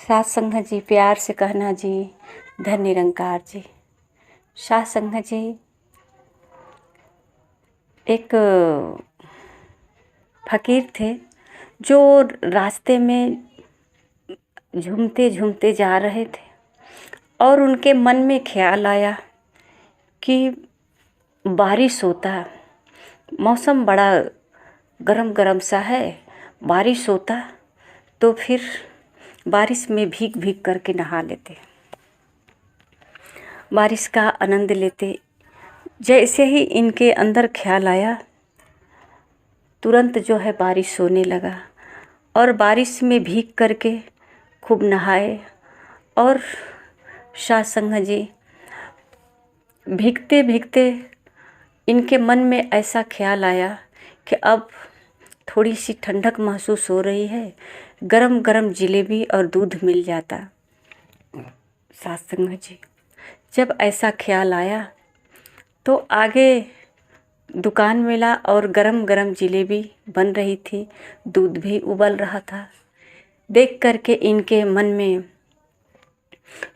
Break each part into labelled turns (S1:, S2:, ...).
S1: सात संगत जी, प्यार से कहना जी, धन निरंकार जी। सात संगत जी एक फकीर थे जो रास्ते में झूमते झूमते जा रहे थे और उनके मन में ख्याल आया कि बारिश होता, मौसम बड़ा गरम गरम सा है, बारिश होता तो फिर बारिश में भीग भीग करके नहा लेते, बारिश का आनंद लेते। जैसे ही इनके अंदर ख्याल आया तुरंत जो है बारिश होने लगा और बारिश में भीग करके खूब नहाए। और सात संगत जी भीगते भीगते इनके मन में ऐसा ख्याल आया कि अब थोड़ी सी ठंडक महसूस हो रही है, गरम गरम जलेबी और दूध मिल जाता। सात संगत जी जब ऐसा ख्याल आया तो आगे दुकान मिला और गरम गरम जलेबी बन रही थी, दूध भी उबल रहा था। देख करके इनके मन में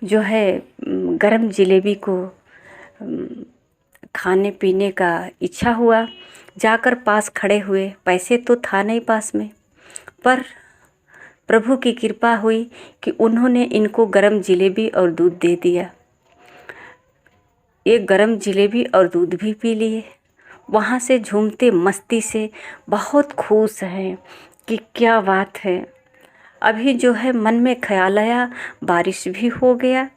S1: जो है गरम जलेबी को खाने पीने का इच्छा हुआ। जाकर पास खड़े हुए, पैसे तो था नहीं पास में, पर प्रभु की कृपा हुई कि उन्होंने इनको गरम जलेबी और दूध दे दिया। ये गरम जलेबी और दूध भी पी लिए। वहाँ से झूमते मस्ती से बहुत खुश हैं कि क्या बात है। अभी जो है मन में ख्याल आया, बारिश भी हो गया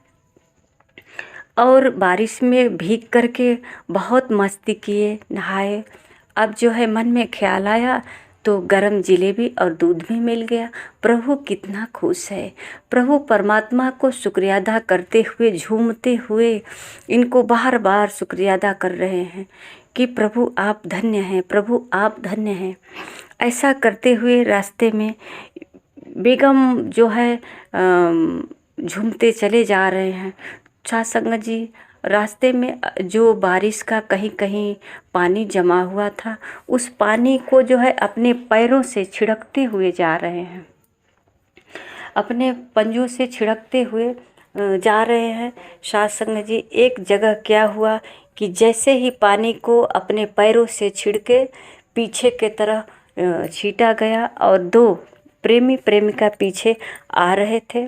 S1: और बारिश में भीग करके बहुत मस्ती किए, नहाए। अब जो है मन में ख्याल आया तो गरम जलेबी और दूध भी मिल गया। प्रभु कितना खुश है। प्रभु परमात्मा को शुक्रिया अदा करते हुए, झूमते हुए इनको बार बार शुक्रिया अदा कर रहे हैं कि प्रभु आप धन्य हैं, प्रभु आप धन्य हैं। ऐसा करते हुए रास्ते में बेगम जो है झूमते चले जा रहे हैं। सात संगत जी रास्ते में जो बारिश का कहीं कहीं पानी जमा हुआ था, उस पानी को जो है अपने पैरों से छिड़कते हुए जा रहे हैं, अपने पंजों से छिड़कते हुए जा रहे हैं। सात संगत जी एक जगह क्या हुआ कि जैसे ही पानी को अपने पैरों से छिड़के पीछे के तरफ छीटा गया और दो प्रेमी प्रेमिका पीछे आ रहे थे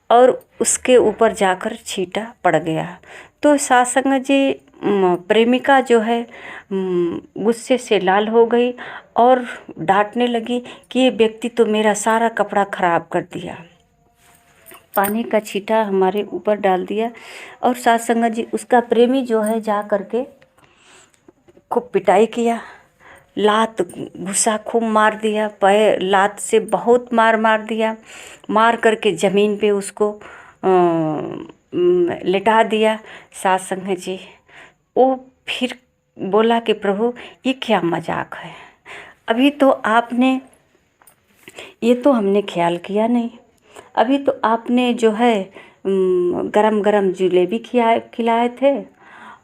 S1: और उसके ऊपर जाकर छीटा पड़ गया। तो सात संगत जी प्रेमिका जो है गुस्से से लाल हो गई और डांटने लगी कि ये व्यक्ति तो मेरा सारा कपड़ा खराब कर दिया, पानी का छींटा हमारे ऊपर डाल दिया। और सात संगत जी उसका प्रेमी जो है जा करके खूब पिटाई किया, लात घुसा खूब मार दिया, पैर लात से बहुत मार दिया, मार करके ज़मीन पे उसको लिटा दिया। सात संगत जी वो फिर बोला कि प्रभु ये क्या मजाक है, अभी तो आपने ये तो हमने ख्याल किया नहीं, अभी तो आपने जो है गरम गरम जलेबी खिलाए थे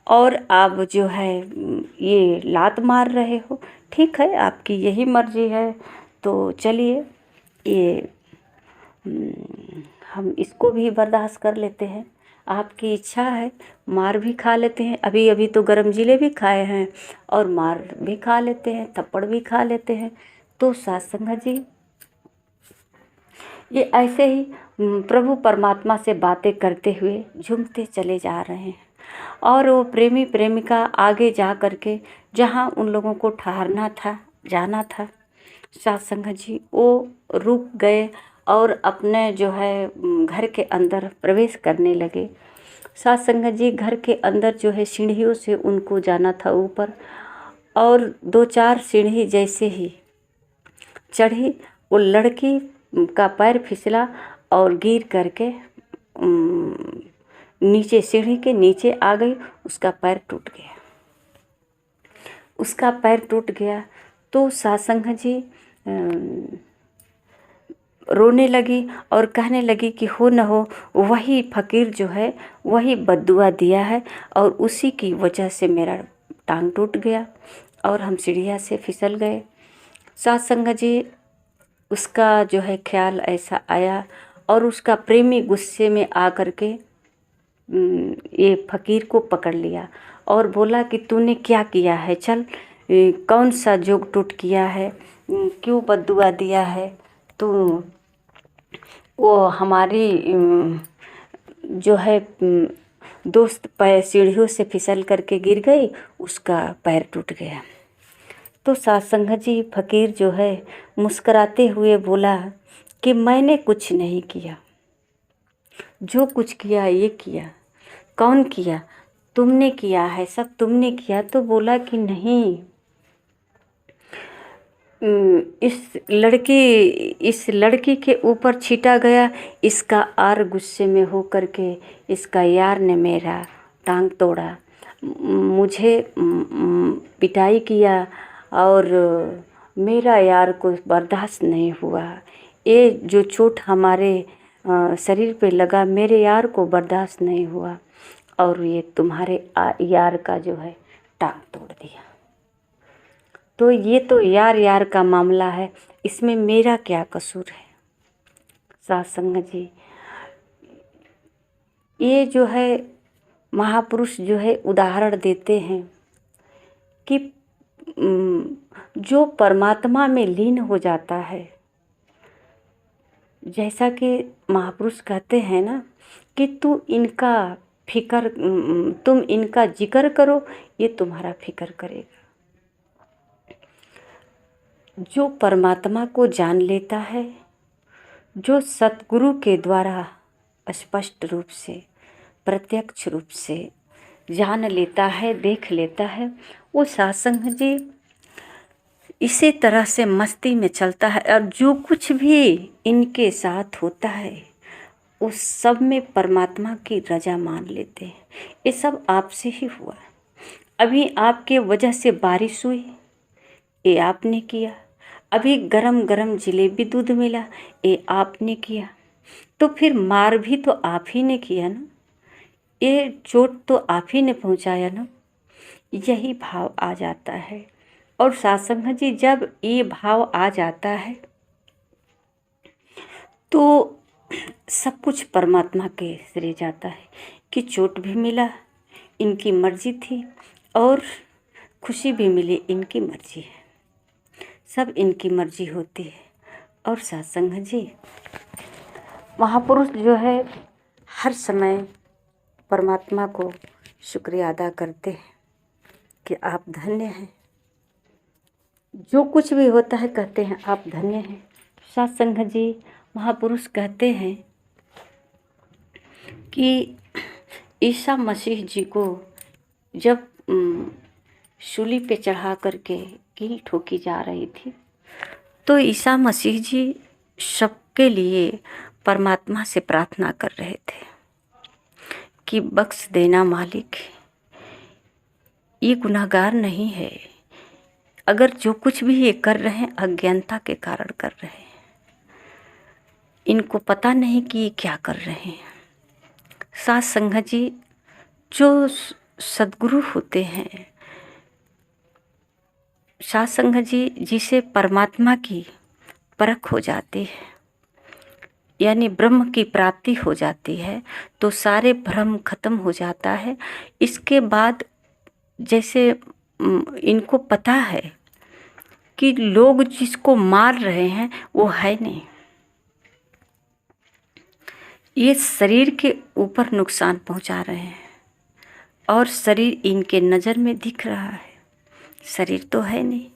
S1: और आप जो है ये लात मार रहे हो। ठीक है, आपकी यही मर्जी है तो चलिए ये हम इसको भी बर्दाश्त कर लेते हैं, आपकी इच्छा है, मार भी खा लेते हैं। अभी अभी तो गरम जलेबी खाए हैं और मार भी खा लेते हैं, थप्पड़ भी खा लेते हैं। तो सात संगत जी ये ऐसे ही प्रभु परमात्मा से बातें करते हुए झूमते चले जा रहे हैं और वो प्रेमी प्रेमिका आगे जा करके जहाँ उन लोगों को ठहरना था, जाना था, सात संगत जी वो रुक गए और अपने जो है घर के अंदर प्रवेश करने लगे। सात संगत जी घर के अंदर जो है सीढ़ियों से उनको जाना था ऊपर, और दो चार सीढ़ी जैसे ही चढ़ी वो लड़की का पैर फिसला और गिर करके नीचे सीढ़ी के नीचे आ गई, उसका पैर टूट गया। उसका पैर टूट गया तो सात संगत जी रोने लगी और कहने लगी कि हो न हो वही फकीर जो है वही बद्दुआ दिया है और उसी की वजह से मेरा टांग टूट गया और हम सीढ़िया से फिसल गए। सात संगत जी उसका जो है ख्याल ऐसा आया और उसका प्रेमी गुस्से में आकर के ये फकीर को पकड़ लिया और बोला कि तूने क्या किया है, चल कौन सा जोग टूट किया है, क्यों बद्दुआ दिया है तू। वो हमारी जो है दोस्त पैर सीढ़ियों से फिसल करके गिर गई, उसका पैर टूट गया। तो सत्संग जी फकीर जो है मुस्कुराते हुए बोला कि मैंने कुछ नहीं किया, जो कुछ किया ये किया। कौन किया? तुमने किया है, सब तुमने किया। तो बोला कि नहीं, इस लड़की के ऊपर छीटा गया, इसका आर गुस्से में हो करके इसका यार ने मेरा टांग तोड़ा, मुझे पिटाई किया और मेरा यार को बर्दाश्त नहीं हुआ। ये जो चोट हमारे शरीर पे लगा, मेरे यार को बर्दाश्त नहीं हुआ और ये तुम्हारे यार का जो है टांग तोड़ दिया। तो ये तो यार यार का मामला है, इसमें मेरा क्या कसूर है। सत्संग जी, ये जो है महापुरुष जो है उदाहरण देते हैं कि जो परमात्मा में लीन हो जाता है, जैसा कि महापुरुष कहते हैं ना कि तुम इनका जिक्र करो, ये तुम्हारा फिक्र करेगा। जो परमात्मा को जान लेता है, जो सतगुरु के द्वारा स्पष्ट रूप से प्रत्यक्ष रूप से जान लेता है, देख लेता है, वो सत्संग जी इसी तरह से मस्ती में चलता है और जो कुछ भी इनके साथ होता है उस सब में परमात्मा की रजा मान लेते हैं। ये सब आपसे ही हुआ। अभी आपके वजह से बारिश हुई, ये आपने किया। अभी गरम गरम जलेबी दूध मिला, ये आपने किया। तो फिर मार भी तो आप ही ने किया ना, ये चोट तो आप ही ने पहुंचाया ना। यही भाव आ जाता है। और सत्संग जी जब ये भाव आ जाता है तो सब कुछ परमात्मा के सिरे जाता है कि चोट भी मिला, इनकी मर्जी थी, और खुशी भी मिली, इनकी मर्जी है। सब इनकी मर्जी होती है। और सत्संग जी महापुरुष जो है हर समय परमात्मा को शुक्रिया अदा करते हैं कि आप धन्य हैं। जो कुछ भी होता है कहते हैं आप धन्य हैं। सत्संग जी महापुरुष कहते हैं कि ईसा मसीह जी को जब सूली पे चढ़ा करके कील ठोकी जा रही थी, तो ईसा मसीह जी सबके लिए परमात्मा से प्रार्थना कर रहे थे कि बख्श देना मालिक, ये गुनाहगार नहीं है। अगर जो कुछ भी ये कर रहे हैं अज्ञानता के कारण कर रहे हैं, इनको पता नहीं कि ये क्या कर रहे हैं। सत्संग जी जो सद्गुरु होते हैं, सत्संग जी जिसे परमात्मा की परख हो जाती है, यानी ब्रह्म की प्राप्ति हो जाती है, तो सारे भ्रम खत्म हो जाता है। इसके बाद जैसे इनको पता है कि लोग जिसको मार रहे हैं वो है नहीं, ये शरीर के ऊपर नुकसान पहुंचा रहे हैं और शरीर इनके नज़र में दिख रहा है, शरीर तो है नहीं।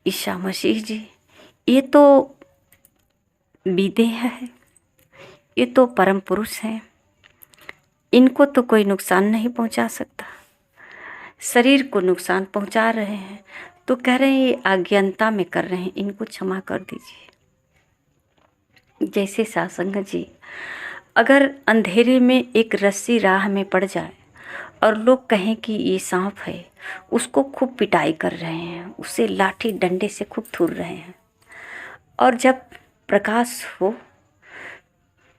S1: ईसा मसीह जी ये तो विदेह है, ये तो परम पुरुष हैं, इनको तो कोई नुकसान नहीं पहुंचा सकता। शरीर को नुकसान पहुंचा रहे हैं तो कह रहे हैं ये अज्ञानता में कर रहे हैं, इनको क्षमा कर दीजिए। जैसे सत्संग जी अगर अंधेरे में एक रस्सी राह में पड़ जाए और लोग कहें कि ये सांप है, उसको खूब पिटाई कर रहे हैं, उसे लाठी डंडे से खूब थूर रहे हैं, और जब प्रकाश हो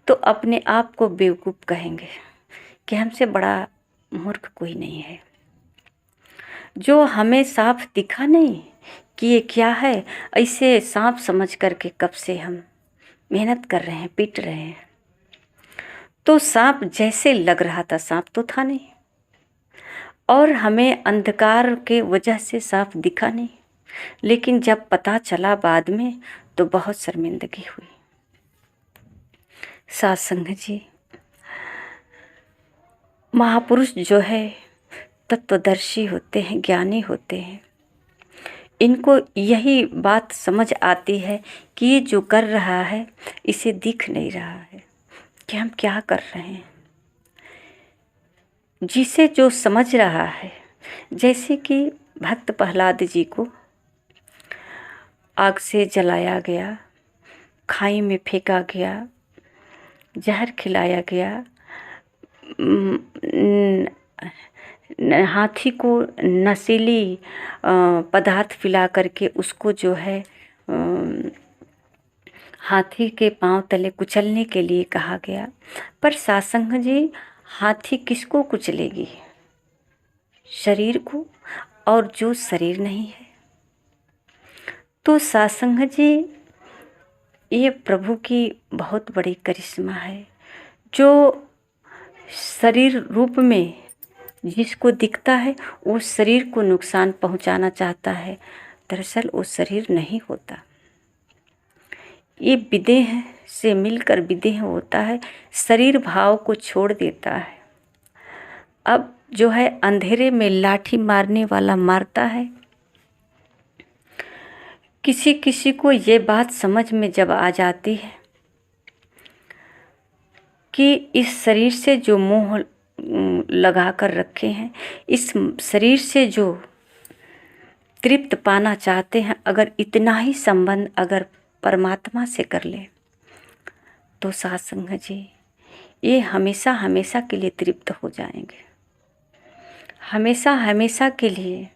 S1: तो अपने आप को बेवकूफ़ कहेंगे कि हमसे बड़ा मूर्ख कोई नहीं है। जो हमें साफ दिखा नहीं कि ये क्या है, ऐसे सांप समझ करके कब से हम मेहनत कर रहे हैं, पीट रहे हैं। तो सांप जैसे लग रहा था, सांप तो था नहीं, और हमें अंधकार के वजह से सांप दिखा नहीं। लेकिन जब पता चला बाद में तो बहुत शर्मिंदगी हुई। साथ संग जी, महापुरुष जो है तत्वदर्शी होते हैं, ज्ञानी होते हैं। इनको यही बात समझ आती है कि ये जो कर रहा है इसे दिख नहीं रहा है कि हम क्या कर रहे हैं। जिसे जो समझ रहा है, जैसे कि भक्त प्रहलाद जी को आग से जलाया गया, खाई में फेंका गया, जहर खिलाया गया, हाथी को नशीली पदार्थ पिला करके उसको जो है हाथी के पांव तले कुचलने के लिए कहा गया। पर सासंग जी, हाथी किसको कुचलेगी? शरीर को, और जो शरीर नहीं है। तो सासंग जी, ये प्रभु की बहुत बड़ी करिश्मा है। जो शरीर रूप में जिसको दिखता है वो शरीर को नुकसान पहुंचाना चाहता है, दरअसल वो शरीर नहीं होता। ये विदेह से मिलकर विदेह होता है, शरीर भाव को छोड़ देता है। अब जो है अंधेरे में लाठी मारने वाला मारता है। किसी किसी को ये बात समझ में जब आ जाती है कि इस शरीर से जो मोह लगा कर रखे हैं, इस शरीर से जो तृप्त पाना चाहते हैं, अगर इतना ही संबंध अगर परमात्मा से कर ले तो सासंग जी, ये हमेशा हमेशा के लिए तृप्त हो जाएंगे, हमेशा हमेशा के लिए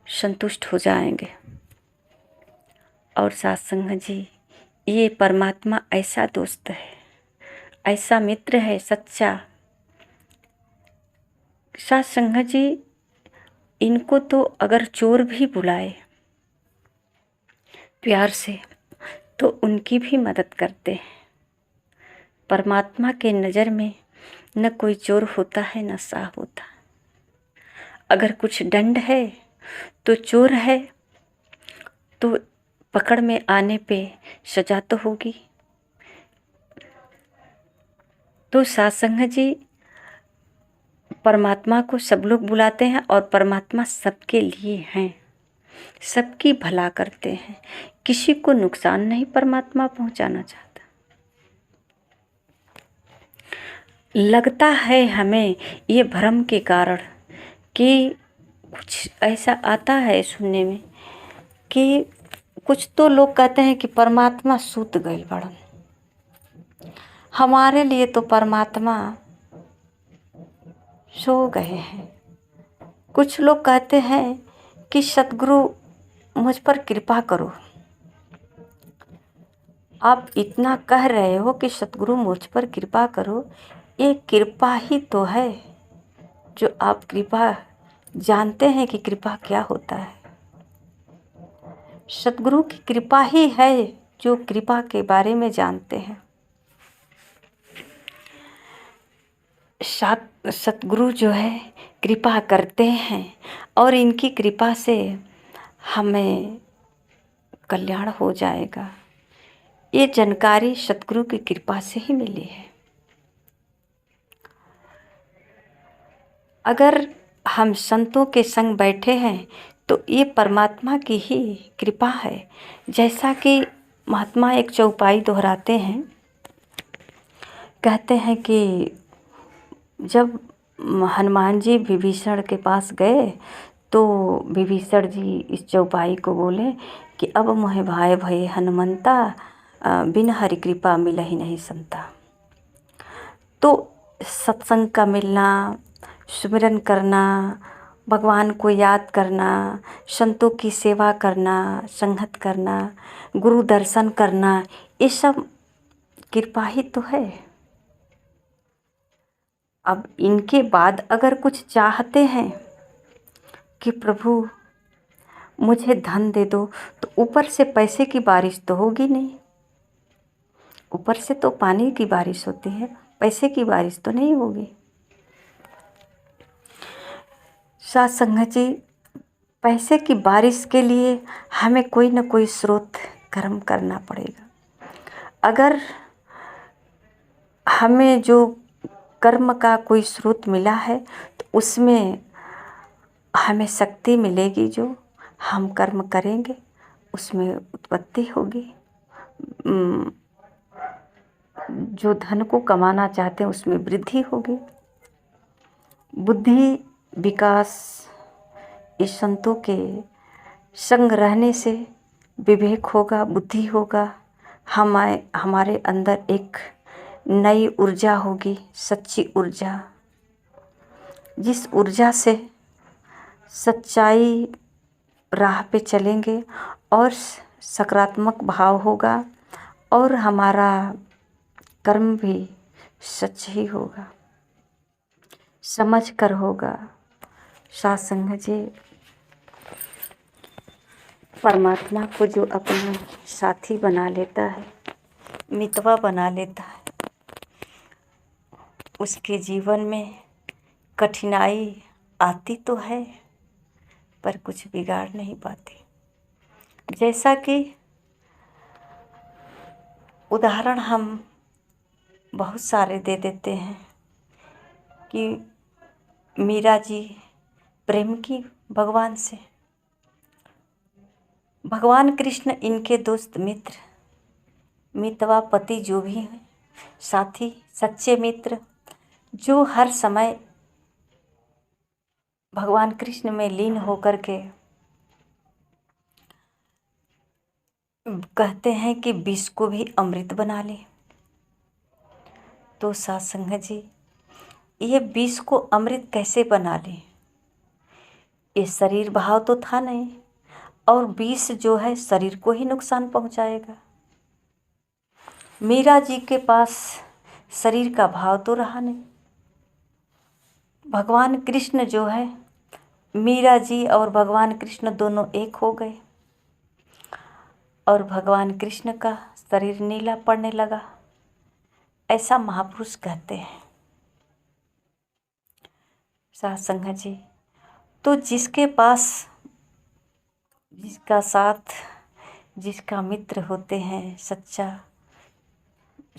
S1: संतुष्ट हो जाएंगे। और सासंग जी, ये परमात्मा ऐसा दोस्त है, ऐसा मित्र है सच्चा। सासंग जी, इनको तो अगर चोर भी बुलाए प्यार से तो उनकी भी मदद करते हैं। परमात्मा के नज़र में न कोई चोर होता है न साह होता। अगर कुछ दंड है तो चोर है तो पकड़ में आने पे सजा तो होगी। तो सासंग जी, परमात्मा को सब लोग बुलाते हैं और परमात्मा सबके लिए हैं, सबकी भला करते हैं, किसी को नुकसान नहीं परमात्मा पहुंचाना चाहता। लगता है हमें ये भ्रम के कारण कि कुछ ऐसा आता है सुनने में कि कुछ तो लोग कहते हैं कि परमात्मा सूत गए बड़न। हमारे लिए तो परमात्मा सो गए हैं। कुछ लोग कहते हैं कि सतगुरु मुझ पर कृपा करो। आप इतना कह रहे हो कि सतगुरु मुझ पर कृपा करो, ये कृपा ही तो है जो आप कृपा जानते हैं कि कृपा क्या होता है। सतगुरु की कृपा ही है जो कृपा के बारे में जानते हैं। सतगुरु जो है कृपा करते हैं और इनकी कृपा से हमें कल्याण हो जाएगा। ये जानकारी सतगुरु की कृपा से ही मिली है। अगर हम संतों के संग बैठे हैं तो ये परमात्मा की ही कृपा है। जैसा कि महात्मा एक चौपाई दोहराते हैं, कहते हैं कि जब हनुमान जी विभीषण के पास गए तो विभीषण जी इस चौपाई को बोले कि अब मोहे भाई भय हनुमंता, बिन हरि कृपा मिला ही नहीं संता। तो सत्संग का मिलना, सुमिरन करना, भगवान को याद करना, संतों की सेवा करना, संगत करना, गुरु दर्शन करना, ये सब कृपा ही तो है। अब इनके बाद अगर कुछ चाहते हैं कि प्रभु मुझे धन दे दो, तो ऊपर से पैसे की बारिश तो होगी नहीं। ऊपर से तो पानी की बारिश होती है, पैसे की बारिश तो नहीं होगी। साथ संगत जी, पैसे की बारिश के लिए हमें कोई न कोई स्रोत कर्म करना पड़ेगा। अगर हमें जो कर्म का कोई स्रोत मिला है तो उसमें हमें शक्ति मिलेगी, जो हम कर्म करेंगे उसमें उत्पत्ति होगी। जो धन को कमाना चाहते हैं उसमें वृद्धि होगी। बुद्धि विकास, इस संतों के संग रहने से विवेक होगा, बुद्धि होगा, हमारे अंदर एक नई ऊर्जा होगी, सच्ची ऊर्जा, जिस ऊर्जा से सच्चाई राह पे चलेंगे और सकारात्मक भाव होगा और हमारा कर्म भी सच ही होगा, समझ कर होगा। साथ संगत जी, परमात्मा को जो अपना साथी बना लेता है, मितवा बना लेता है, उसके जीवन में कठिनाई आती तो है पर कुछ बिगाड़ नहीं पाती। जैसा कि उदाहरण हम बहुत सारे दे देते हैं कि मीरा जी प्रेम की भगवान से, भगवान कृष्ण इनके दोस्त मित्र, मितवा पति जो भी हैं, साथी, सच्चे मित्र, जो हर समय भगवान कृष्ण में लीन होकर के कहते हैं कि विष को भी अमृत बना ले। तो साथ संगत जी, ये विष को अमृत कैसे बना ले? ये शरीर भाव तो था नहीं, और विष जो है शरीर को ही नुकसान पहुंचाएगा। मीरा जी के पास शरीर का भाव तो रहा नहीं। भगवान कृष्ण जो है, मीरा जी और भगवान कृष्ण दोनों एक हो गए और भगवान कृष्ण का शरीर नीला पड़ने लगा, ऐसा महापुरुष कहते हैं। साथ संगत जी, तो जिसके पास, जिसका साथ, जिसका मित्र होते हैं सच्चा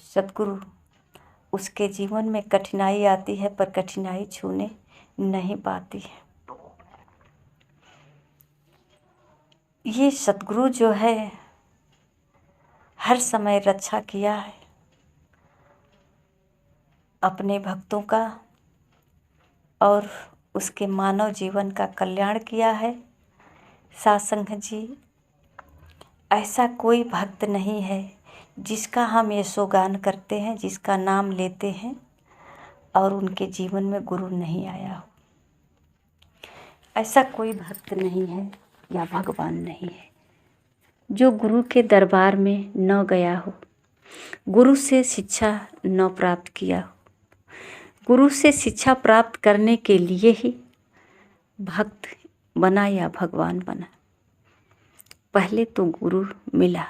S1: सद्गुरु, उसके जीवन में कठिनाई आती है पर कठिनाई छूने नहीं पाती है। ये सद्गुरु जो है हर समय रक्षा किया है अपने भक्तों का और उसके मानव जीवन का कल्याण किया है। साथ संगत जी, ऐसा कोई भक्त नहीं है जिसका हम यशोगान करते हैं, जिसका नाम लेते हैं और उनके जीवन में गुरु नहीं आया हो। ऐसा कोई भक्त नहीं है या भगवान नहीं है जो गुरु के दरबार में न गया हो, गुरु से शिक्षा न प्राप्त किया हो। गुरु से शिक्षा प्राप्त करने के लिए ही भक्त बना या भगवान बना। पहले तो गुरु मिला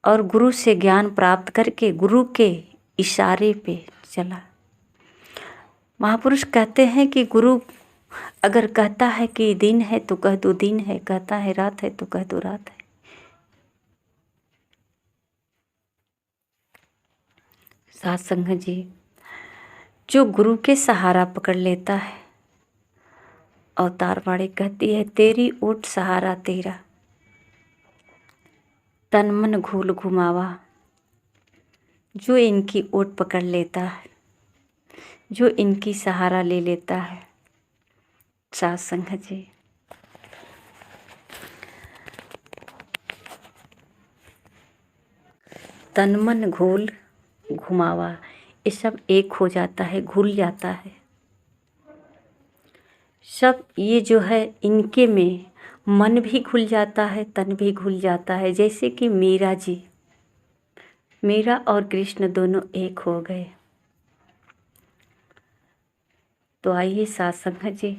S1: और गुरु से ज्ञान प्राप्त करके गुरु के इशारे पे चला। महापुरुष कहते हैं कि गुरु अगर कहता है कि दिन है तो कह दो दिन है, कहता है रात है तो कह दो रात है। साथ संगत जी, जो गुरु के सहारा पकड़ लेता है, अवतार वाणी कहती है, तेरी ओट सहारा तेरा, तन मन घूल घुमावा। जो इनकी ओट पकड़ लेता है, जो इनकी सहारा ले लेता है, साथ संगत जी, तन मन घूल घुमावा, ये सब एक हो जाता है, घुल जाता है सब। ये जो है इनके में मन भी घुल जाता है, तन भी घुल जाता है। जैसे कि मीरा जी, मीरा और कृष्ण दोनों एक हो गए। तो आइए साथ संगत जी,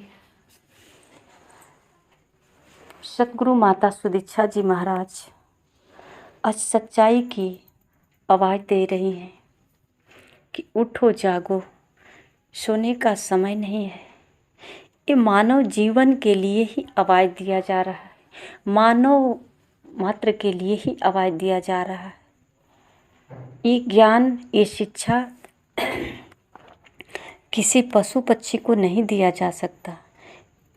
S1: सतगुरु माता सुदीक्षा जी महाराज आज सच्चाई की आवाज़ दे रही हैं कि उठो जागो, सोने का समय नहीं है। ये मानव जीवन के लिए ही आवाज़ दिया जा रहा है, मानव मात्र के लिए ही आवाज़ दिया जा रहा है। ये ज्ञान, ये शिक्षा किसी पशु पक्षी को नहीं दिया जा सकता,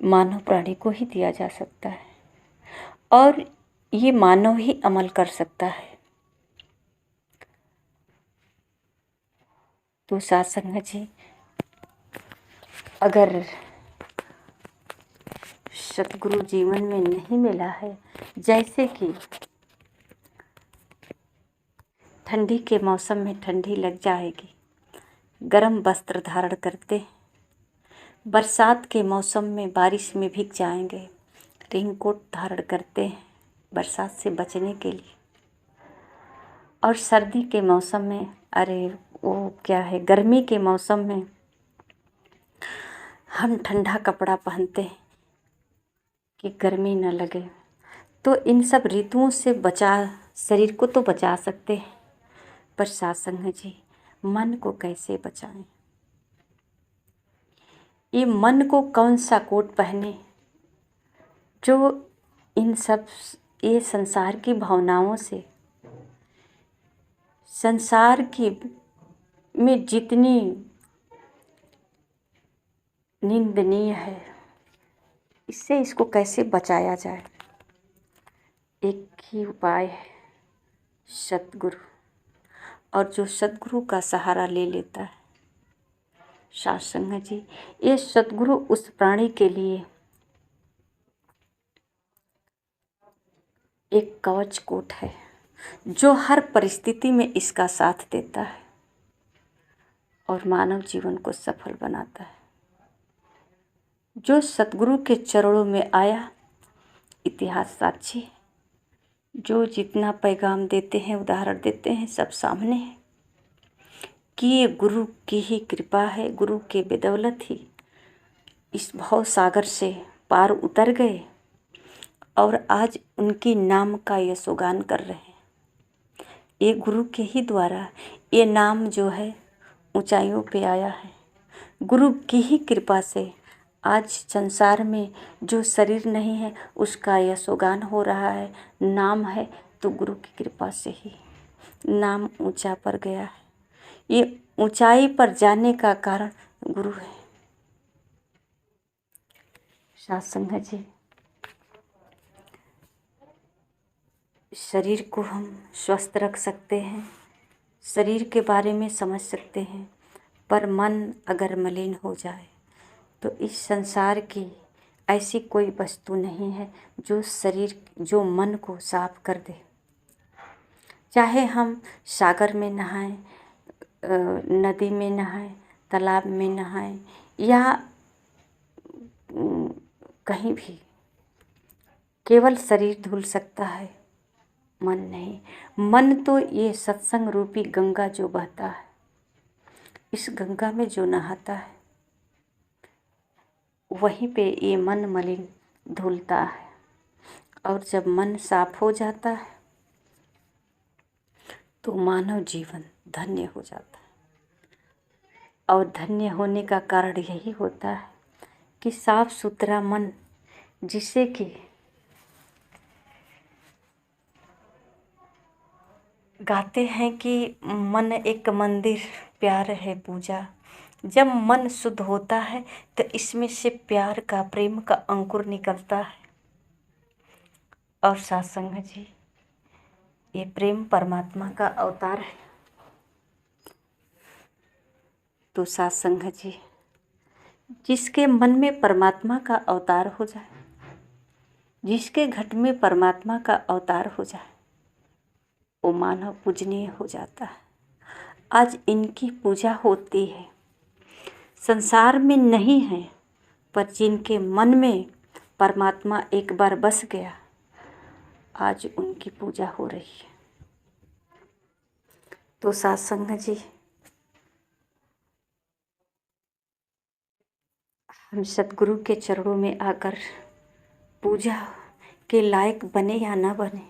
S1: मानव प्राणी को ही दिया जा सकता है और ये मानव ही अमल कर सकता है। तो साथ संगत जी, अगर सतगुरु जीवन में नहीं मिला है, जैसे कि ठंडी के मौसम में ठंडी लग जाएगी, गर्म वस्त्र धारण करते हैं, बरसात के मौसम में बारिश में भीग जाएंगे, रेनकोट धारण करते हैं बरसात से बचने के लिए, और सर्दी के मौसम में गर्मी के मौसम में हम ठंडा कपड़ा पहनते हैं कि गर्मी न लगे। तो इन सब ऋतुओं से शरीर को तो बचा सकते हैं, पर साथ संगत जी मन को कैसे बचाएं? ये मन को कौन सा कोट पहने जो ये संसार की भावनाओं से, संसार की में जितनी निंदनीय है, इसको कैसे बचाया जाए? एक ही उपाय है, सतगुरु। और जो सतगुरु का सहारा ले लेता है, साथ संगत जी, ये सतगुरु उस प्राणी के लिए एक कवच कोट है जो हर परिस्थिति में इसका साथ देता है और मानव जीवन को सफल बनाता है। जो सतगुरु के चरणों में आया, इतिहास साक्षी है, जो जितना पैगाम देते हैं, उदाहरण देते हैं, सब सामने है कि ये गुरु की ही कृपा है, गुरु के बदौलत ही इस भव सागर से पार उतर गए और आज उनकी नाम का यशोगान कर रहे हैं। ये गुरु के ही द्वारा ये नाम जो है ऊंचाइयों पे आया है। गुरु की ही कृपा से आज संसार में जो शरीर नहीं है उसका यशोगान हो रहा है, नाम है, तो गुरु की कृपा से ही नाम ऊंचा पर गया है। ये ऊंचाई पर जाने का कारण गुरु है। साथ संगत जी, शरीर को हम स्वस्थ रख सकते हैं, शरीर के बारे में समझ सकते हैं, पर मन अगर मलिन हो जाए तो इस संसार की ऐसी कोई वस्तु नहीं है जो मन को साफ कर दे। चाहे हम सागर में नहाएं, नदी में नहाएं, तालाब में नहाएं या कहीं भी, केवल शरीर धुल सकता है, मन नहीं। मन तो ये सत्संग रूपी गंगा जो बहता है, इस गंगा में जो नहाता है, वहीं पे ये मन मलिन धुलता है। और जब मन साफ हो जाता है तो मानव जीवन धन्य हो जाता है। और धन्य होने का कारण यही होता है कि साफ सुथरा मन, जिससे कि गाते हैं कि मन एक मंदिर, प्यार है पूजा। जब मन शुद्ध होता है तो इसमें से प्यार का, प्रेम का अंकुर निकलता है। और साथ संगत जी, ये प्रेम परमात्मा का अवतार है। तो साथ संगत जी, जिसके मन में परमात्मा का अवतार हो जाए, जिसके घट में परमात्मा का अवतार हो जाए, वो मानव पूजनीय हो जाता है। आज इनकी पूजा होती है, संसार में नहीं है, पर जिनके मन में परमात्मा एक बार बस गया, आज उनकी पूजा हो रही है। तो साथ संगत जी, हम सतगुरु के चरणों में आकर पूजा के लायक बने या ना बने,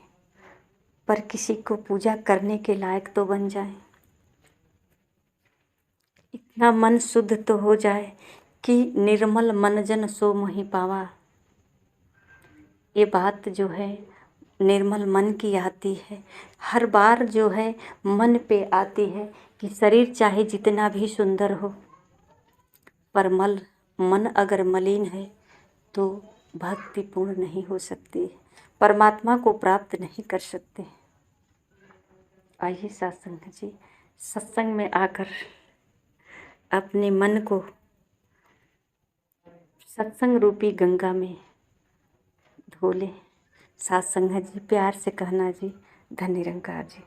S1: पर किसी को पूजा करने के लायक तो बन जाए। इतना मन शुद्ध तो हो जाए कि निर्मल मन जन सो मोहि पावा। ये बात जो है निर्मल मन की आती है, हर बार जो है मन पे आती है कि शरीर चाहे जितना भी सुंदर हो, पर मन अगर मलिन है तो भक्ति पूर्ण नहीं हो सकती, परमात्मा को प्राप्त नहीं कर सकते। आइए सत्संग जी, सत्संग में आकर अपने मन को सत्संग रूपी गंगा में धो ले। सत्संग जी, प्यार से कहना जी, धन्य निरंकार जी।